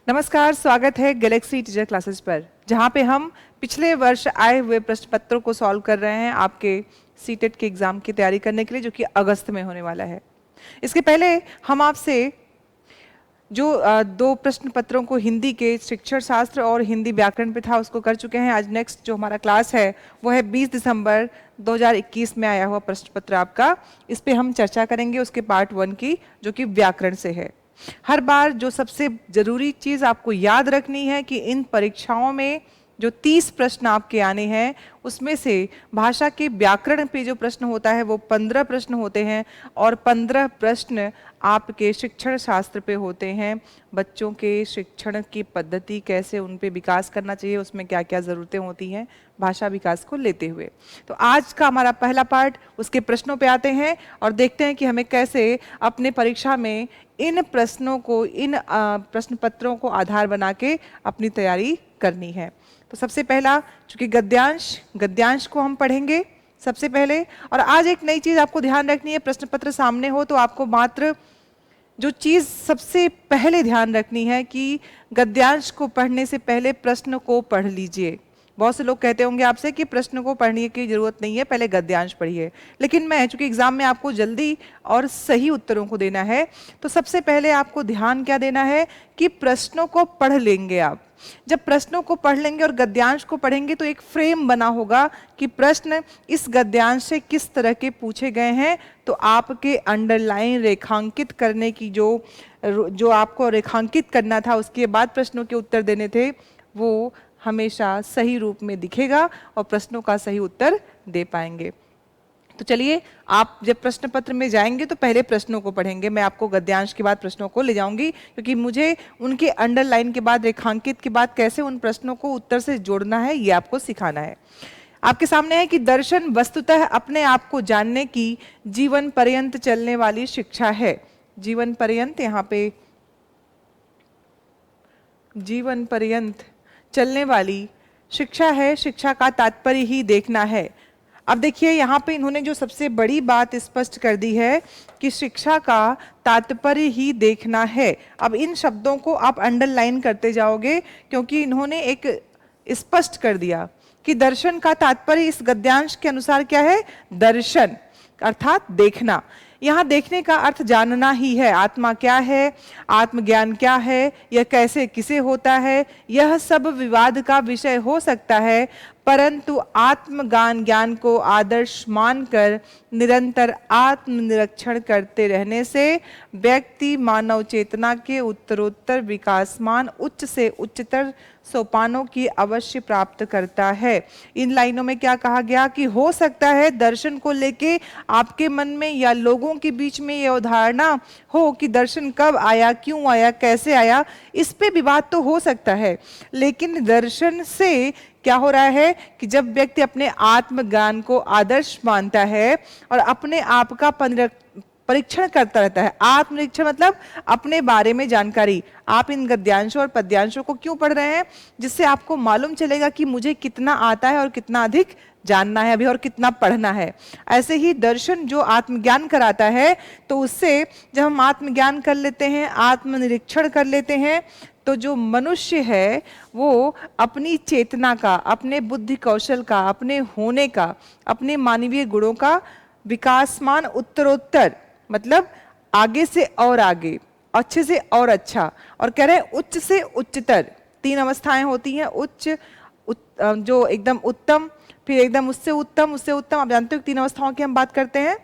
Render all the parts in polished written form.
नमस्कार, स्वागत है गैलेक्सी टीचर क्लासेस पर, जहां पे हम पिछले वर्ष आए हुए प्रश्न पत्रों को सॉल्व कर रहे हैं आपके सीटेट के एग्जाम की तैयारी करने के लिए, जो कि अगस्त में होने वाला है। इसके पहले हम आपसे जो दो प्रश्न पत्रों को हिंदी के शिक्षण शास्त्र और हिंदी व्याकरण पे था उसको कर चुके हैं। आज नेक्स्ट जो हमारा क्लास है वो है 20 दिसंबर 2021 में आया हुआ प्रश्न पत्र आपका। इस पे हम चर्चा करेंगे उसके पार्ट 1 की, जो कि व्याकरण से है। हर बार जो सबसे जरूरी चीज आपको याद रखनी है कि इन परीक्षाओं में जो 30 प्रश्न आपके आने हैं उसमें से भाषा के व्याकरण पे जो प्रश्न होता है वो 15 प्रश्न होते हैं, और 15 प्रश्न आपके शिक्षण शास्त्र पे होते हैं। बच्चों के शिक्षण की पद्धति कैसे उन पे विकास करना चाहिए, उसमें क्या क्या ज़रूरतें होती हैं भाषा विकास को लेते हुए। तो आज का हमारा पहला पार्ट, उसके प्रश्नों पे आते हैं और देखते हैं कि हमें कैसे अपने परीक्षा में इन प्रश्नों को, इन प्रश्न पत्रों को आधार बना के अपनी तैयारी करनी है। तो सबसे पहला, चूंकि गद्यांश को हम पढ़ेंगे सबसे पहले। और आज एक नई चीज आपको ध्यान रखनी है, प्रश्न पत्र सामने हो तो आपको मात्र जो चीज सबसे पहले ध्यान रखनी है कि गद्यांश को पढ़ने से पहले प्रश्न को पढ़ लीजिए। बहुत से लोग कहते होंगे आपसे कि प्रश्न को पढ़ने की जरूरत नहीं है, पहले गद्यांश पढ़िए। लेकिन मैं, चूंकि एग्जाम में आपको जल्दी और सही उत्तरों को देना है, तो सबसे पहले आपको ध्यान क्या देना है कि प्रश्नों को पढ़ लेंगे आप। जब प्रश्नों को पढ़ लेंगे और गद्यांश को पढ़ेंगे तो एक फ्रेम बना होगा कि प्रश्न इस गद्यांश से किस तरह के पूछे गए हैं। तो आपके अंडरलाइन रेखांकित करने की जो आपको रेखांकित करना था, उसके बाद प्रश्नों के उत्तर देने थे, वो हमेशा सही रूप में दिखेगा और प्रश्नों का सही उत्तर दे पाएंगे। तो चलिए, आप जब प्रश्न पत्र में जाएंगे तो पहले प्रश्नों को पढ़ेंगे। मैं आपको गद्यांश के बाद प्रश्नों को ले जाऊंगी, क्योंकि मुझे उनके अंडरलाइन के बाद, रेखांकित के बाद कैसे उन प्रश्नों को उत्तर से जोड़ना है ये आपको सिखाना है। आपके सामने है कि दर्शन वस्तुतः अपने आप को जानने की जीवन पर्यंत चलने वाली शिक्षा है। जीवन पर्यंत, यहाँ पे जीवन पर्यंत चलने वाली शिक्षा है। शिक्षा का तात्पर्य ही देखना है। अब देखिए, यहाँ पे इन्होंने जो सबसे बड़ी बात स्पष्ट कर दी है कि शिक्षा का तात्पर्य ही देखना है। अब इन शब्दों को आप अंडरलाइन करते जाओगे, क्योंकि इन्होंने एक स्पष्ट कर दिया कि दर्शन का तात्पर्य इस गद्यांश के अनुसार क्या है, दर्शन अर्थात देखना। यहाँ देखने का अर्थ जानना ही है। आत्मा क्या है, आत्मज्ञान क्या है, यह कैसे किसे होता है, यह सब विवाद का विषय हो सकता है, परंतु ज्ञान को आदर्श मानकर निरंतर आत्मनिरीक्षण करते रहने से व्यक्ति मानव चेतना के उत्तरोत्तर विकासमान उच्च से उच्चतर सोपानों की अवश्य प्राप्त करता है। इन लाइनों में क्या कहा गया कि हो सकता है दर्शन को लेके आपके मन में या लोगों के बीच में यह अवधारणा हो कि दर्शन कब आया, क्यों आया, कैसे आया, इस पे विवाद तो हो सकता है। लेकिन दर्शन से क्या हो रहा है कि जब व्यक्ति अपने आत्मज्ञान को आदर्श मानता है और अपने आप का परीक्षण करता रहता है। आत्मनिरीक्षण मतलब अपने बारे में जानकारी। आप इन गद्यांशों और पद्यांशों को क्यों पढ़ रहे हैं, जिससे आपको मालूम चलेगा कि मुझे कितना आता है और कितना अधिक जानना है अभी और कितना पढ़ना है। ऐसे ही दर्शन जो आत्मज्ञान कराता है, तो उससे जब हम आत्मज्ञान कर लेते हैं, आत्मनिरीक्षण कर लेते हैं, तो जो मनुष्य है वो अपनी चेतना का, अपने बुद्धि कौशल का, अपने होने का, अपने मानवीय गुणों का विकासमान उत्तरोत्तर, मतलब आगे से और आगे, अच्छे से और अच्छा, और कह रहे हैं उच्च से उच्चतर। 3 अवस्थाएं होती हैं, उच्च, जो एकदम उत्तम, फिर एकदम उससे उत्तम, उससे उत्तम। आप जानते हो 3 अवस्थाओं की हम बात करते हैं।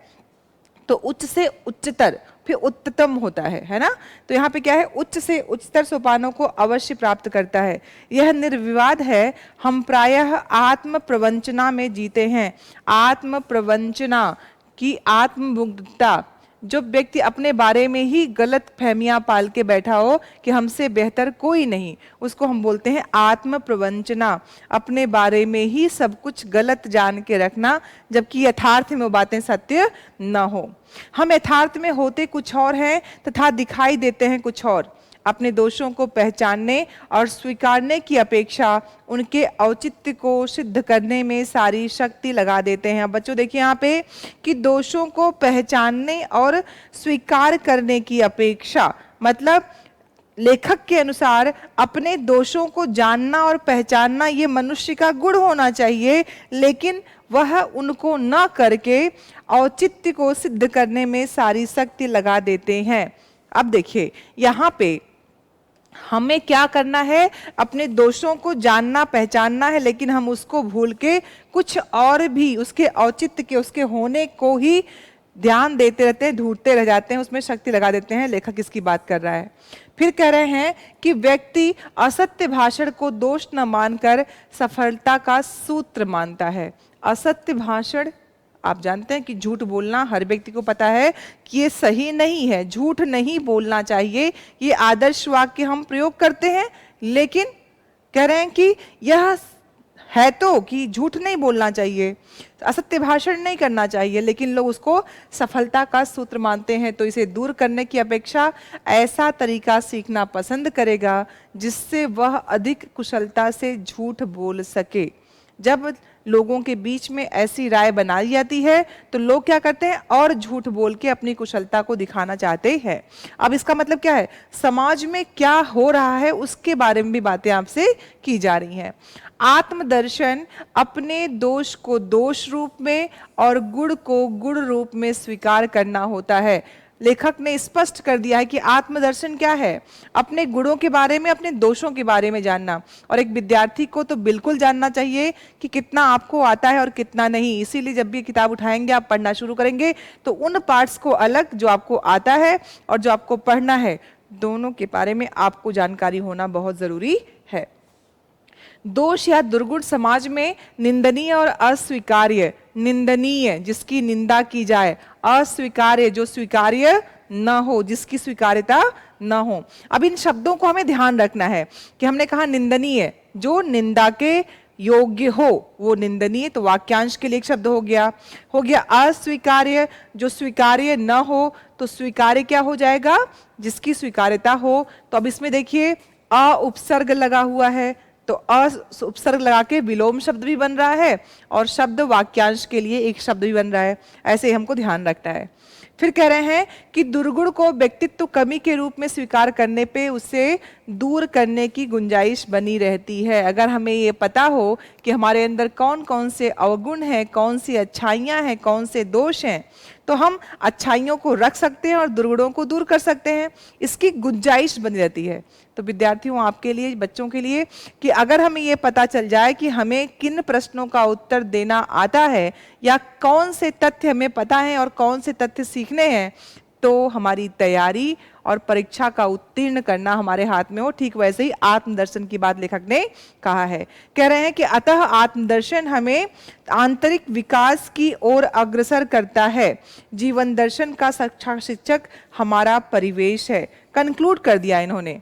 तो उच्च से उच्चतर, फिर उत्तम होता है ना। तो यहाँ पे क्या है, उच्च से उच्चतर सोपानों को अवश्य प्राप्त करता है। यह निर्विवाद है। हम प्रायः आत्म प्रवंचना में जीते हैं। आत्म प्रवंचना की आत्ममुग्धता, जो व्यक्ति अपने बारे में ही गलत फहमियां पाल के बैठा हो कि हमसे बेहतर कोई नहीं, उसको हम बोलते हैं आत्म प्रवंचना। अपने बारे में ही सब कुछ गलत जान के रखना, जबकि यथार्थ में वो बातें सत्य न हो। हम यथार्थ में होते कुछ और हैं तथा दिखाई देते हैं कुछ और। अपने दोषों को पहचानने और स्वीकारने की अपेक्षा उनके औचित्य को सिद्ध करने में सारी शक्ति लगा देते हैं। अब बच्चों देखिए यहाँ पे कि दोषों को पहचानने और स्वीकार करने की अपेक्षा, मतलब लेखक के अनुसार अपने दोषों को जानना और पहचानना ये मनुष्य का गुण होना चाहिए, लेकिन वह उनको न करके औचित्य को सिद्ध करने में सारी शक्ति लगा देते हैं। अब देखिए यहाँ पे हमें क्या करना है, अपने दोषों को जानना पहचानना है, लेकिन हम उसको भूल के कुछ और भी उसके औचित्य के, उसके होने को ही ध्यान देते रहते हैं, ढूंढते रह जाते हैं, उसमें शक्ति लगा देते हैं। लेखक इसकी बात कर रहा है। फिर कह रहे हैं कि व्यक्ति असत्य भाषण को दोष न मानकर सफलता का सूत्र मानता है। असत्य भाषण, आप जानते हैं कि झूठ बोलना हर व्यक्ति को पता है कि ये सही नहीं है, झूठ नहीं बोलना चाहिए, ये आदर्श वाक्य हम प्रयोग करते हैं, लेकिन कह रहे हैं कि यह है तो कि झूठ नहीं बोलना चाहिए, असत्य भाषण नहीं करना चाहिए, लेकिन लोग उसको सफलता का सूत्र मानते हैं। तो इसे दूर करने की अपेक्षा ऐसा तरीका सीखना पसंद करेगा जिससे वह अधिक कुशलता से झूठ बोल सके। जब लोगों के बीच में ऐसी राय बनाई जाती है तो लोग क्या करते हैं, और झूठ बोल के अपनी कुशलता को दिखाना चाहते हैं। अब इसका मतलब क्या है, समाज में क्या हो रहा है उसके बारे में भी बातें आपसे की जा रही हैं। आत्मदर्शन अपने दोष को दोष रूप में और गुण को गुण रूप में स्वीकार करना होता है। लेखक ने स्पष्ट कर दिया है कि आत्मदर्शन क्या है, अपने गुणों के बारे में, अपने दोषों के बारे में जानना। और एक विद्यार्थी को तो बिल्कुल जानना चाहिए कि कितना आपको आता है और कितना नहीं। इसीलिए जब भी किताब उठाएंगे, आप पढ़ना शुरू करेंगे तो उन पार्ट्स को अलग, जो आपको आता है और जो आपको पढ़ना है, दोनों के बारे में आपको जानकारी होना बहुत जरूरी है। दोष या दुर्गुण समाज में निंदनीय और अस्वीकार्य, निंदनीय जिसकी निंदा की जाए, अस्वीकार्य जो स्वीकार्य न हो, जिसकी स्वीकार्यता न हो। अब इन शब्दों को हमें ध्यान रखना है कि हमने कहा निंदनीय जो निंदा के योग्य हो वो निंदनीय, तो वाक्यांश के लिए एक शब्द हो गया अस्वीकार्य जो स्वीकार्य न हो, तो स्वीकार्य क्या हो जाएगा, जिसकी स्वीकार्यता हो। तो अब इसमें देखिए अ उपसर्ग लगा हुआ है, तो अ उपसर्ग लगा के विलोम शब्द भी बन रहा है और शब्द वाक्यांश के लिए एक शब्द भी बन रहा है, ऐसे हमको ध्यान रखना है। फिर कह रहे हैं कि दुर्गुण को व्यक्तित्व कमी के रूप में स्वीकार करने पे उसे दूर करने की गुंजाइश बनी रहती है। अगर हमें ये पता हो कि हमारे अंदर कौन कौन से अवगुण हैं, कौन सी अच्छाइयाँ हैं, कौन से दोष हैं, तो हम अच्छाइयों को रख सकते हैं और दुर्गुणों को दूर कर सकते हैं, इसकी गुंजाइश बनी रहती है। तो विद्यार्थियों, आपके लिए, बच्चों के लिए, कि अगर हमें ये पता चल जाए कि हमें किन प्रश्नों का उत्तर देना आता है या कौन से तथ्य हमें पता है और कौन से तथ्य सीखने हैं, तो हमारी तैयारी और परीक्षा का उत्तीर्ण करना हमारे हाथ में हो। ठीक वैसे ही आत्मदर्शन की बात लेखक ने कहा है। कह रहे हैं कि अतः आत्मदर्शन हमें आंतरिक विकास की ओर अग्रसर करता है। जीवन दर्शन का सच्चा शिक्षक हमारा परिवेश है। कंक्लूड कर दिया इन्होंने।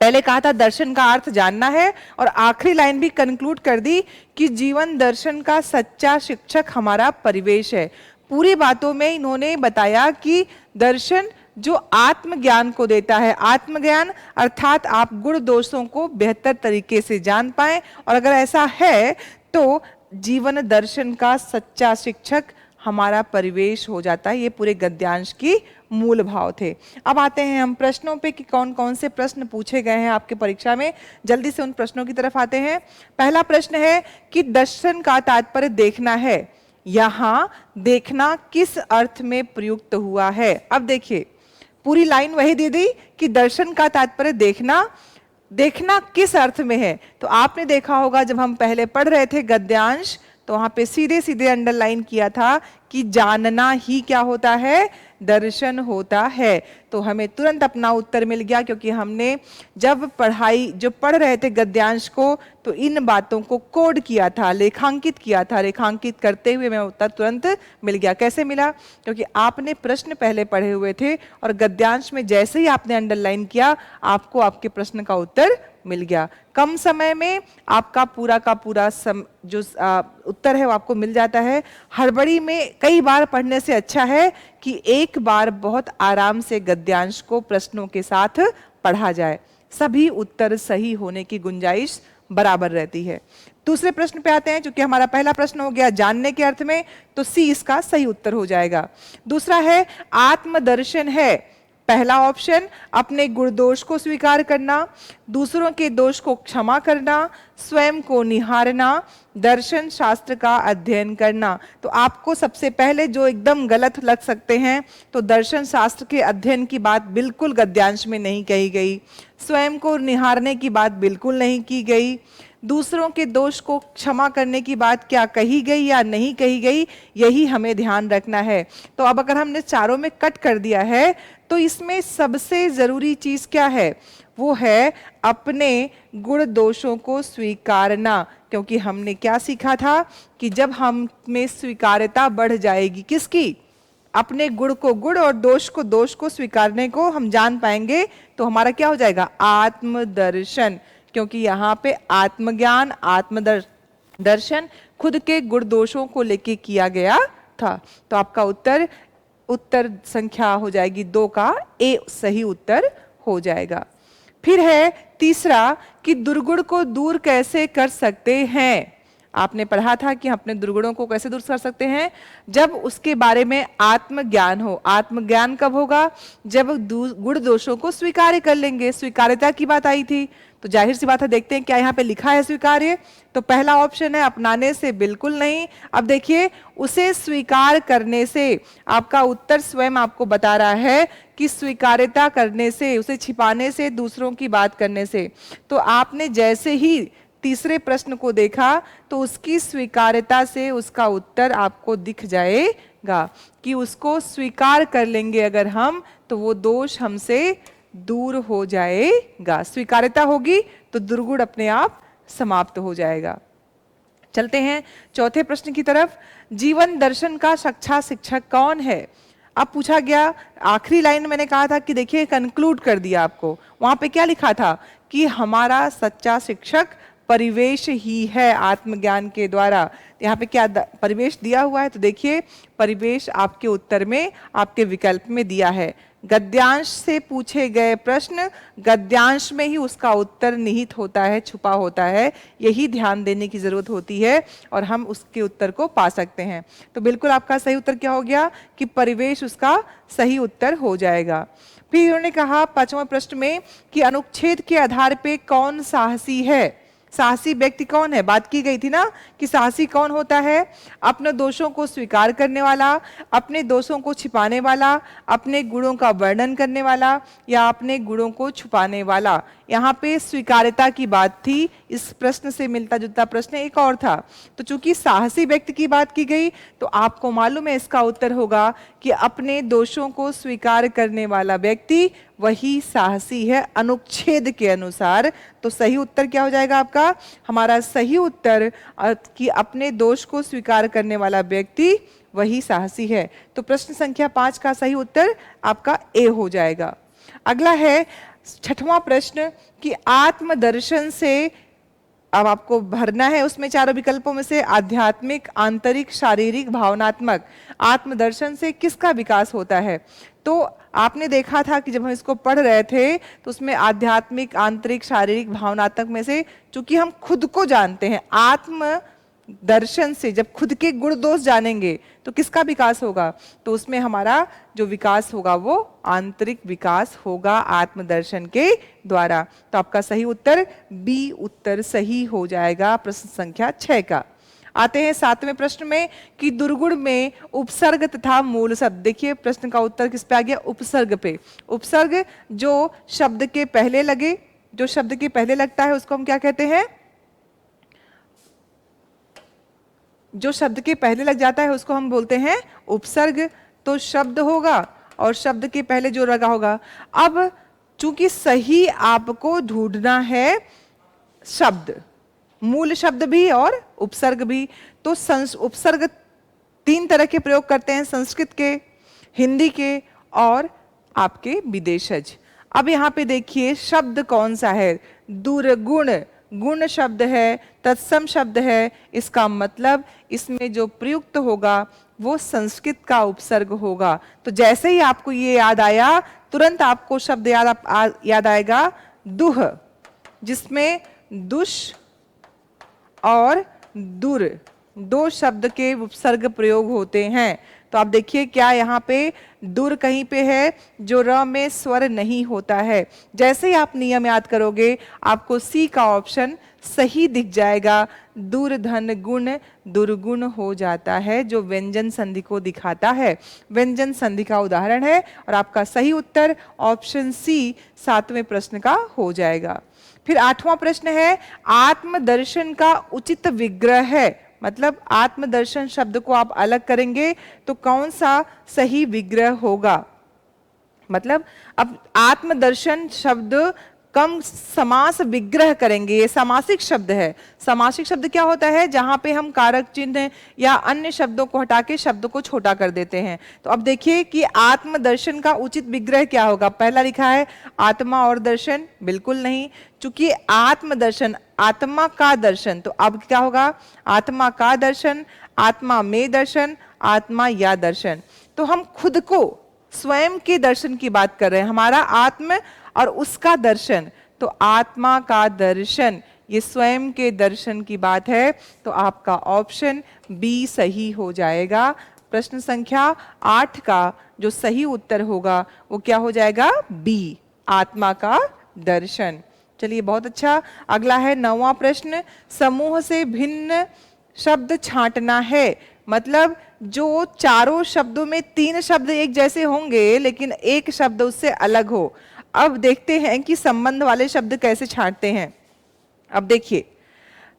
पहले कहा था दर्शन का अर्थ जानना है, और आखिरी लाइन भी कंक्लूड कर दी कि जीवन दर्शन का सच्चा शिक्षक हमारा परिवेश है। पूरी बातों में इन्होंने बताया कि दर्शन जो आत्मज्ञान को देता है, आत्मज्ञान अर्थात आप गुण दोषों को बेहतर तरीके से जान पाएं, और अगर ऐसा है तो जीवन दर्शन का सच्चा शिक्षक हमारा परिवेश हो जाता है। ये पूरे गद्यांश की मूल भाव थे। अब आते हैं हम प्रश्नों पे कि कौन कौन से प्रश्न पूछे गए हैं आपके परीक्षा में। जल्दी से उन प्रश्नों की तरफ आते हैं। पहला प्रश्न है कि दर्शन का तात्पर्य देखना है, यहाँ देखना किस अर्थ में प्रयुक्त हुआ है। अब देखिए पूरी लाइन वही दे दी कि दर्शन का तात्पर्य देखना, देखना किस अर्थ में है। तो आपने देखा होगा जब हम पहले पढ़ रहे थे गद्यांश, तो वहां पे सीधे सीधे अंडरलाइन किया था कि जानना ही क्या होता है, दर्शन होता है। तो हमें तुरंत अपना उत्तर मिल गया, क्योंकि हमने जब पढ़ रहे थे गद्यांश को, तो इन बातों को कोड किया था, लेखांकित किया था। रेखांकित करते हुए मैं उत्तर तुरंत मिल गया। कैसे मिला? क्योंकि आपने प्रश्न पहले पढ़े हुए थे और गद्यांश में जैसे ही आपने अंडरलाइन किया, आपको आपके प्रश्न का उत्तर मिल गया। कम समय में आपका पूरा का पूरा जो उत्तर है वो आपको मिल जाता है। हड़बड़ी में कई बार पढ़ने से अच्छा है कि एक बार बहुत आराम से गद्यांश को प्रश्नों के साथ पढ़ा जाए, सभी उत्तर सही होने की गुंजाइश बराबर रहती है। दूसरे प्रश्न पे आते हैं। चूंकि हमारा पहला प्रश्न हो गया जानने के अर्थ में, तो सी इसका सही उत्तर हो जाएगा। दूसरा है आत्मदर्शन है पहला ऑप्शन अपने गुण दोष को स्वीकार करना, दूसरों के दोष को क्षमा करना, स्वयं को निहारना, दर्शन शास्त्र का अध्ययन करना। तो आपको सबसे पहले जो एकदम गलत लग सकते हैं, तो दर्शन शास्त्र के अध्ययन की बात बिल्कुल गद्यांश में नहीं कही गई, स्वयं को निहारने की बात बिल्कुल नहीं की गई, दूसरों के दोष को क्षमा करने की बात क्या कही गई या नहीं कही गई, यही हमें ध्यान रखना है। तो अब अगर हमने चारों में कट कर दिया है, तो इसमें सबसे जरूरी चीज क्या है? वो है अपने गुण दोषों को स्वीकारना। क्योंकि हमने क्या सीखा था कि जब हम में स्वीकार्यता बढ़ जाएगी, किसकी? अपने गुण को गुण और दोष को दोष को स्वीकारने को हम जान पाएंगे, तो हमारा क्या हो जाएगा? आत्मदर्शन। क्योंकि यहाँ पे आत्मज्ञान, आत्मदर्शन खुद के गुण दोषों को लेके किया गया था। तो आपका उत्तर संख्या हो जाएगी 2 का ए सही उत्तर हो जाएगा। फिर है तीसरा कि दुर्गुण को दूर कैसे कर सकते हैं। आपने पढ़ा था कि अपने दुर्गुणों को कैसे दूर कर सकते हैं, जब उसके बारे में आत्मज्ञान हो। आत्मज्ञान कब होगा? जब गुण दोषों को स्वीकार कर लेंगे। स्वीकार्यता की बात आई थी, तो जाहिर सी बात है, देखते हैं क्या यहाँ पे लिखा है स्वीकार्य। तो पहला ऑप्शन है अपनाने से बिल्कुल नहीं। अब देखिए, उसे स्वीकार करने से, आपका उत्तर स्वयं आपको बता रहा है कि स्वीकार्यता करने से, उसे छिपाने से, दूसरों की बात करने से। तो आपने जैसे ही तीसरे प्रश्न को देखा, तो उसकी स्वीकार्यता से उसका उत्तर आपको दिख जाएगा कि उसको स्वीकार कर लेंगे अगर हम, तो वो दोष हमसे दूर हो जाएगा। स्वीकार्यता होगी तो दुर्गुण अपने आप समाप्त हो जाएगा। चलते हैं चौथे प्रश्न की तरफ। जीवन दर्शन का सच्चा शिक्षक कौन है? अब पूछा गया, आखिरी लाइन में मैंने कहा था कि देखिए कंक्लूड कर दिया आपको, वहां पे क्या लिखा था कि हमारा सच्चा शिक्षक परिवेश ही है आत्मज्ञान के द्वारा। यहाँ पे क्या परिवेश दिया हुआ है? तो देखिए, परिवेश आपके उत्तर में, आपके विकल्प में दिया है। गद्यांश से पूछे गए प्रश्न, गद्यांश में ही उसका उत्तर निहित होता है, छुपा होता है। यही ध्यान देने की जरूरत होती है और हम उसके उत्तर को पा सकते हैं। तो बिल्कुल आपका सही उत्तर क्या हो गया कि परिवेश उसका सही उत्तर हो जाएगा। फिर उन्होंने कहा 5वें प्रश्न में कि अनुच्छेद के आधार पे कौन साहसी है? साहसी व्यक्ति कौन है? बात की गई थी ना कि साहसी कौन होता है? अपने दोषों को स्वीकार करने वाला, अपने दोषों को छिपाने वाला, अपने गुणों का वर्णन करने वाला, या अपने गुणों को छुपाने वाला। यहाँ पे स्वीकार्यता की बात थी। इस प्रश्न से मिलता जुलता प्रश्न एक और था। तो चूंकि साहसी व्यक्ति की बात की गई, तो आपको मालूम है इसका उत्तर होगा कि अपने दोषों को स्वीकार करने वाला व्यक्ति वही साहसी है अनुच्छेद के अनुसार। तो सही उत्तर क्या हो जाएगा आपका? हमारा सही उत्तर कि अपने दोष को स्वीकार करने वाला व्यक्ति वही साहसी है। तो प्रश्न संख्या 5 का सही उत्तर आपका ए हो जाएगा। अगला है 6वां प्रश्न कि आत्मदर्शन से, अब आपको भरना है उसमें चारों विकल्पों में से आध्यात्मिक, आंतरिक, शारीरिक, भावनात्मक। आत्मदर्शन से किसका विकास होता है? तो आपने देखा था कि जब हम इसको पढ़ रहे थे, तो उसमें आध्यात्मिक, आंतरिक, शारीरिक, भावनात्मक में से चूंकि हम खुद को जानते हैं, आत्म दर्शन से जब खुद के गुण दोष जानेंगे तो किसका विकास होगा? तो उसमें हमारा जो विकास होगा वो आंतरिक विकास होगा आत्मदर्शन के द्वारा। तो आपका सही उत्तर बी उत्तर सही हो जाएगा प्रश्न संख्या 6 का। आते हैं 7वें प्रश्न में कि दुर्गुण में उपसर्ग तथा मूल शब्द। देखिए प्रश्न का उत्तर किस पे आ गया? उपसर्ग पे। उपसर्ग जो शब्द के पहले लगे, जो शब्द के पहले लगता है उसको हम क्या कहते हैं? जो शब्द के पहले लग जाता है उसको हम बोलते हैं उपसर्ग। तो शब्द होगा और शब्द के पहले जो लगा होगा। अब चूंकि सही आपको ढूंढना है शब्द, मूल शब्द भी और उपसर्ग भी। तो उपसर्ग 3 तरह के प्रयोग करते हैं, संस्कृत के, हिंदी के और आपके विदेशज। अब यहाँ पे देखिए शब्द कौन सा है? दुर्गुण, गुण शब्द है, तत्सम शब्द है। इसका मतलब इसमें जो प्रयुक्त होगा वो संस्कृत का उपसर्ग होगा। तो जैसे ही आपको ये याद आया, तुरंत आपको शब्द याद आएगा दुह, जिसमें दुष और दुर 2 शब्द के उपसर्ग प्रयोग होते हैं। तो आप देखिए क्या यहाँ पे दूर कहीं पे है जो र में स्वर नहीं होता है। जैसे ही आप नियम याद करोगे आपको सी का ऑप्शन सही दिख जाएगा। दूरधन गुण दुर्गुण हो जाता है, जो व्यंजन संधि को दिखाता है, व्यंजन संधि का उदाहरण है। और आपका सही उत्तर ऑप्शन सी 7वें प्रश्न का हो जाएगा। फिर 8वां प्रश्न है, आत्मदर्शन का उचित विग्रह है। मतलब आत्मदर्शन शब्द को आप अलग करेंगे तो कौन सा सही विग्रह होगा। मतलब अब आत्मदर्शन शब्द कम समास विग्रह करेंगे, ये सामासिक शब्द है। सामासिक शब्द क्या होता है, जहां पे हम कारक चिन्ह या अन्य शब्दों को हटा के शब्द को छोटा कर देते हैं। तो अब देखिए कि आत्मदर्शन का उचित विग्रह क्या होगा। पहला लिखा है आत्मा और दर्शन, बिल्कुल नहीं, चूंकि आत्मदर्शन आत्मा का दर्शन, तो अब क्या होगा आत्मा का दर्शन, आत्मा में दर्शन, आत्मा या दर्शन। तो हम खुद को स्वयं के दर्शन की बात कर रहे हैं, हमारा आत्म और उसका दर्शन। तो आत्मा का दर्शन ये स्वयं के दर्शन की बात है, तो आपका ऑप्शन बी सही हो जाएगा। प्रश्न संख्या 8 का जो सही उत्तर होगा वो क्या हो जाएगा, बी, आत्मा का दर्शन। चलिए बहुत अच्छा। अगला है 9वां प्रश्न, समूह से भिन्न शब्द छांटना है। मतलब जो चारों शब्दों में 3 शब्द एक जैसे होंगे लेकिन एक शब्द उससे अलग हो। अब देखते हैं कि संबंध वाले शब्द कैसे छांटते हैं। अब देखिए,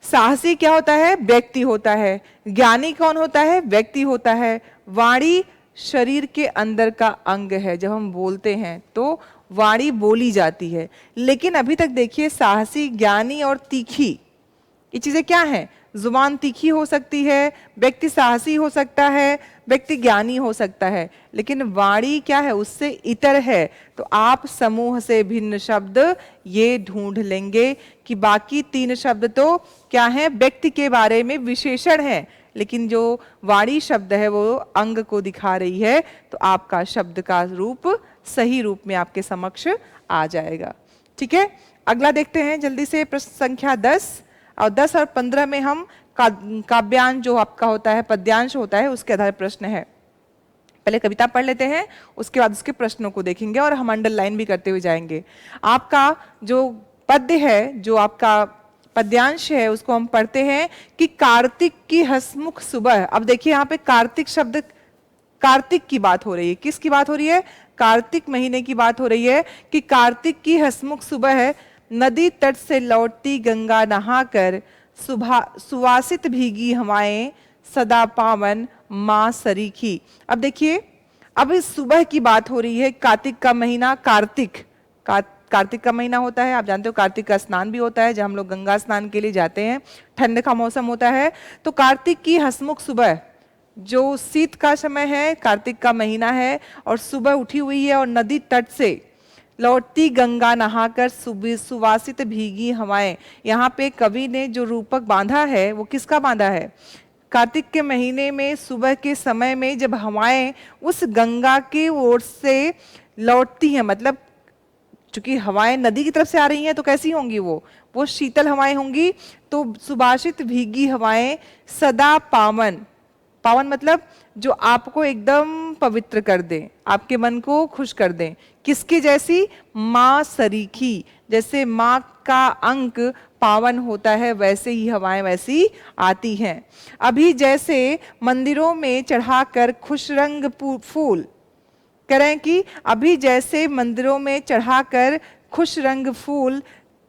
साहसी क्या होता है, व्यक्ति होता है। ज्ञानी कौन होता है, व्यक्ति होता है। वाणी शरीर के अंदर का अंग है, जब हम बोलते हैं तो वाणी बोली जाती है। लेकिन अभी तक देखिए, साहसी, ज्ञानी और तीखी, ये चीजें क्या हैं, जुबान तीखी हो सकती है, व्यक्ति साहसी हो सकता है, व्यक्ति ज्ञानी हो सकता है, लेकिन वाणी क्या है, उससे इतर है। तो आप समूह से भिन्न शब्द ये ढूंढ लेंगे कि बाकी 3 शब्द तो क्या है, व्यक्ति के बारे में विशेषण है, लेकिन जो वाणी शब्द है वो अंग को दिखा रही है। तो आपका शब्द का रूप सही रूप में आपके समक्ष आ जाएगा। ठीक है, अगला देखते हैं जल्दी से, प्रश्न संख्या 10 और 10 और 15 में हम काव्यांश जो आपका होता है, पद्यांश होता है, उसके आधार प्रश्न है। पहले कविता पढ़ लेते हैं, उसके बाद उसके प्रश्नों को देखेंगे और हम अंडरलाइन भी करते हुए जाएंगे। आपका जो पद्य है, जो आपका पद्यांश है, उसको हम पढ़ते हैं कि कार्तिक की हंसमुख सुबह। अब देखिए यहाँ पे कार्तिक शब्द, कार्तिक की बात हो रही है। किसकी बात हो रही है, कार्तिक महीने की बात हो रही है कि कार्तिक की हंसमुख सुबह है, नदी तट से लौटती गंगा नहाकर, सुवासित भीगी हवाएं सदा पावन मां सरीखी। अब देखिए, अब इस सुबह की बात हो रही है। कार्तिक का महीना, कार्तिक का महीना होता है, आप जानते हो कार्तिक का स्नान भी होता है, जब हम लोग गंगा स्नान के लिए जाते हैं, ठंड का मौसम होता है। तो कार्तिक की हंसमुख सुबह, जो शीत का समय है, कार्तिक का महीना है और सुबह उठी हुई है और नदी तट से लौटती गंगा नहाकर सुवासित भीगी हवाएं। यहाँ पे कवि ने जो रूपक बांधा है वो किसका बांधा है, कार्तिक के महीने में सुबह के समय में जब हवाएं उस गंगा की ओर से लौटती हैं, मतलब चूंकि हवाएं नदी की तरफ से आ रही हैं तो कैसी होंगी, वो शीतल हवाएं होंगी। तो सुभाषित भीगी हवाएं सदा पावन, पावन मतलब जो आपको एकदम पवित्र कर दे, आपके मन को खुश कर दे। किसकी जैसी, मां सरीखी, जैसे मां का अंक पावन होता है वैसे ही हवाएं वैसी आती हैं। अभी जैसे मंदिरों में चढ़ाकर खुश रंग फूल, कह रहे हैं कि अभी जैसे मंदिरों में चढ़ाकर खुश रंग फूल,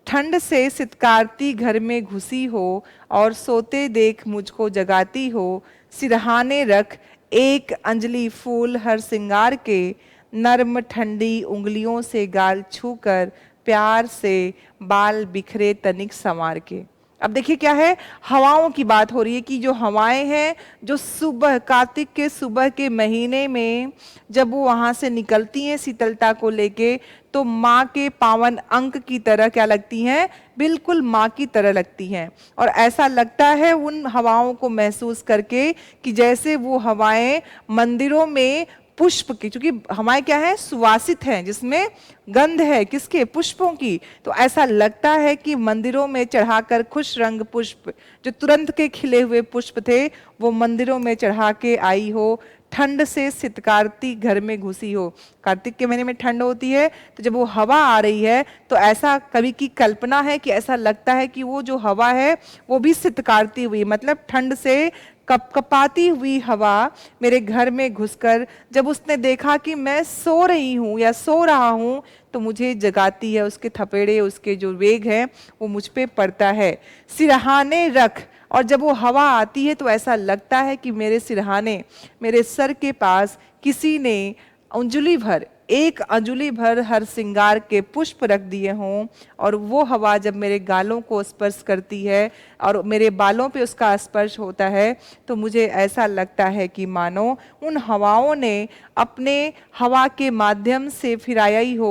ठंड से सितकारती घर में घुसी हो और सोते देख मुझको जगाती हो, सिरहाने रख एक अंजलि फूल हर सिंगार के, नर्म ठंडी उंगलियों से गाल छूकर प्यार से बाल बिखरे तनिक संवार के। अब देखिए क्या है, हवाओं की बात हो रही है कि जो हवाएं हैं, जो सुबह कार्तिक के सुबह के महीने में जब वो वहां से निकलती हैं शीतलता को लेके, तो माँ के पावन अंक की तरह क्या लगती हैं, बिल्कुल माँ की तरह लगती हैं। और ऐसा लगता है उन हवाओं को महसूस करके कि जैसे वो हवाएं मंदिरों में पुष्प की, क्योंकि हवाएं क्या है, सुवासित हैं, जिसमें गंध है किसके, पुष्पों की। तो ऐसा लगता है कि मंदिरों में चढ़ाकर खुश रंग पुष्प, जो तुरंत के खिले हुए पुष्प थे, वो मंदिरों में चढ़ा के आई हो, ठंड से सितकारती घर में घुसी हो। कार्तिक के महीने में ठंड होती है, तो जब वो हवा आ रही है तो ऐसा कभी की कल्पना है कि ऐसा लगता है कि वो जो हवा है वो भी सितकारती हुई, मतलब ठंड से कपकपाती हुई हवा मेरे घर में घुसकर जब उसने देखा कि मैं सो रही हूँ या सो रहा हूँ तो मुझे जगाती है। उसके थपेड़े, उसके जो वेग है वो मुझ पे पड़ता है। सिरहाने रख, और जब वो हवा आती है तो ऐसा लगता है कि मेरे सिरहाने, मेरे सर के पास किसी ने अंजुलि भर, एक अंजुलि भर हर श्रृंगार के पुष्प रख दिए हों, और वो हवा जब मेरे गालों को स्पर्श करती है और मेरे बालों पे उसका स्पर्श होता है तो मुझे ऐसा लगता है कि मानो उन हवाओं ने अपने हवा के माध्यम से फिराई हो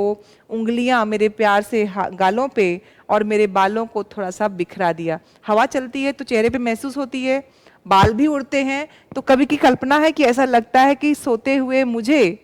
उंगलियां मेरे प्यार से गालों पे और मेरे बालों को थोड़ा सा बिखरा दिया। हवा चलती है तो चेहरे पे महसूस होती है, बाल भी उड़ते हैं, तो कभी की कल्पना है कि ऐसा लगता है कि सोते हुए मुझे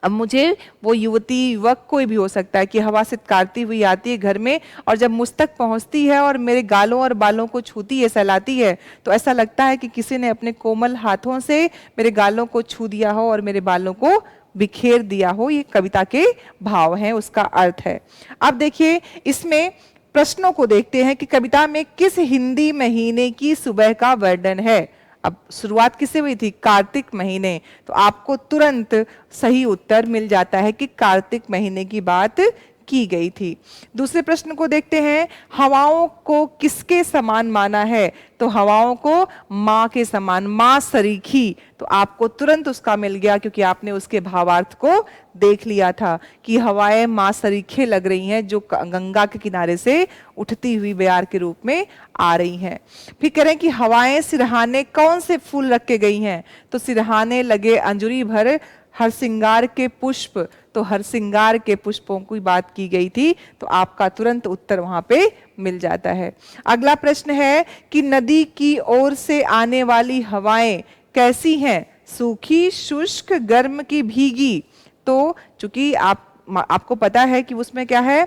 वो युवती, युवक कोई भी हो सकता है कि हवा सितकारती हुई आती है घर में, और जब मुझ तक पहुंचती है और मेरे गालों और बालों को छूती है, सहलाती है, तो ऐसा लगता है कि किसी ने अपने कोमल हाथों से मेरे गालों को छू दिया हो और मेरे बालों को बिखेर दिया हो। ये कविता के भाव हैं, उसका अर्थ है। अब देखिए इसमें प्रश्नों को देखते हैं कि कविता में किस हिंदी महीने की सुबह का वर्णन है। अब शुरुआत किससे हुई थी? कार्तिक महीने, तो आपको तुरंत सही उत्तर मिल जाता है कि कार्तिक महीने की बात की गई थी। दूसरे प्रश्न को देखते हैं, हवाओं को किसके समान माना है? तो हवाओं को माँ के समान, माँ सरीखी, तो आपको तुरंत उसका मिल गया क्योंकि आपने उसके भावार्थ को देख लिया था कि हवाएं माँ सरीखे लग रही हैं जो गंगा के किनारे से उठती हुई बयार के रूप में आ रही हैं। फिर कह रहे हैं कि हवाएं सिरहाने कौन से फूल रख के गई हैं? तो सिरहाने लगे अंजुरी भर हर श्रृंगार के पुष्प, तो हर श्रृंगार के पुष्पों की बात की गई थी, तो आपका तुरंत उत्तर वहां पे मिल जाता है। अगला प्रश्न है कि नदी की ओर से आने वाली हवाएं कैसी हैं? सूखी, शुष्क, गर्म की भीगी? तो चूंकि आपको पता है कि उसमें क्या है,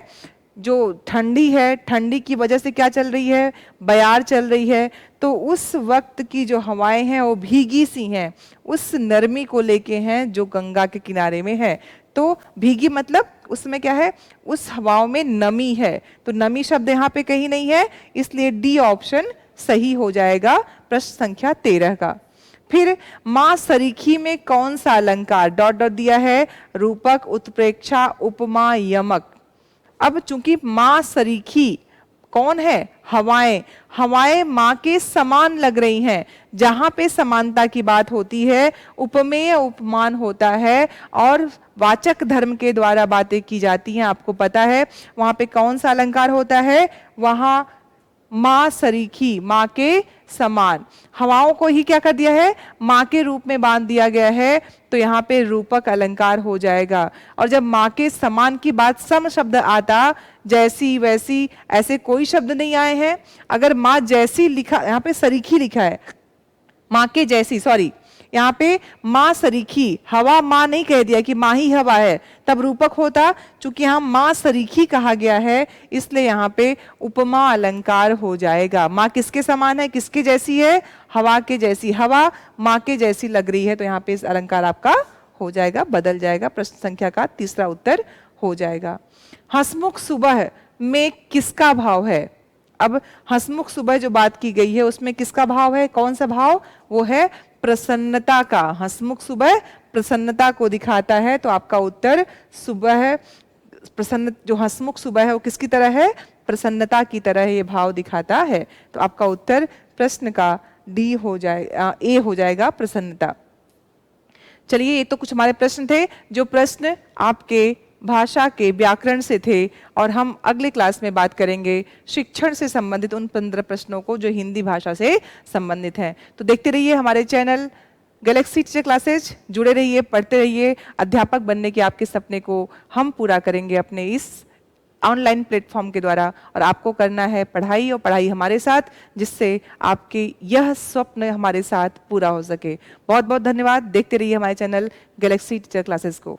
जो ठंडी है, ठंडी की वजह से क्या चल रही है? बयार चल रही है, तो उस वक्त की जो हवाएं हैं वो भीगी सी हैं, उस नरमी को लेके हैं जो गंगा के किनारे में है। तो भीगी मतलब उसमें क्या है, उस हवाओं में नमी है, तो नमी शब्द यहाँ पे कहीं नहीं है, इसलिए डी ऑप्शन सही हो जाएगा प्रश्न संख्या 13 का। फिर मां सरीखी में कौन सा अलंकार? डॉट डॉट दिया है, रूपक, उत्प्रेक्षा, उपमा, यमक। अब चूंकि मां सरीखी कौन है? हवाएं, हवाएं मां के समान लग रही हैं, जहां पे समानता की बात होती है उपमेय उपमान होता है और वाचक धर्म के द्वारा बातें की जाती हैं। आपको पता है वहां पे कौन सा अलंकार होता है? वहां मां सरीखी, मां के समान, हवाओं को ही क्या कर दिया है? मां के रूप में बांध दिया गया है, तो यहाँ पे रूपक अलंकार हो जाएगा। और जब मां के समान की बात सम शब्द आता, जैसी वैसी ऐसे कोई शब्द नहीं आए हैं। अगर मां जैसी लिखा, यहाँ पे सरीखी लिखा है, मां के जैसी, सॉरी, यहाँ पे मां सरीखी, हवा मां नहीं कह दिया कि मां ही हवा है, तब रूपक होता। चूंकि यहाँ मां सरीखी कहा गया है इसलिए यहाँ पे उपमा अलंकार हो जाएगा। मां किसके समान है, किसके जैसी है? हवा के जैसी, हवा मां के जैसी लग रही है, तो यहाँ पे इस अलंकार आपका हो जाएगा, बदल जाएगा, प्रश्न संख्या का तीसरा उत्तर हो जाएगा। हंसमुख सुबह में किसका भाव है? अब हंसमुख सुबह जो बात की गई है उसमें किसका भाव है? कौन सा भाव? वो है प्रसन्नता का। हंसमुख सुबह प्रसन्नता को दिखाता है, तो आपका उत्तर सुबह प्रसन्न, जो हंसमुख सुबह है वो किसकी तरह है? प्रसन्नता की तरह ये भाव दिखाता है, तो आपका उत्तर प्रश्न का डी हो जाएगा, ए हो जाएगा, प्रसन्नता। चलिए, ये तो कुछ हमारे प्रश्न थे जो प्रश्न आपके भाषा के व्याकरण से थे, और हम अगले क्लास में बात करेंगे शिक्षण से संबंधित उन 15 प्रश्नों को जो हिंदी भाषा से संबंधित हैं। तो देखते रहिए हमारे चैनल गैलेक्सी टीचर क्लासेज, जुड़े रहिए, पढ़ते रहिए। अध्यापक बनने के आपके सपने को हम पूरा करेंगे अपने इस ऑनलाइन प्लेटफॉर्म के द्वारा, और आपको करना है पढ़ाई और पढ़ाई हमारे साथ, जिससे आपके यह स्वप्न हमारे साथ पूरा हो सके। बहुत बहुत धन्यवाद। देखते रहिए हमारे चैनल गैलेक्सी टीचर क्लासेस को।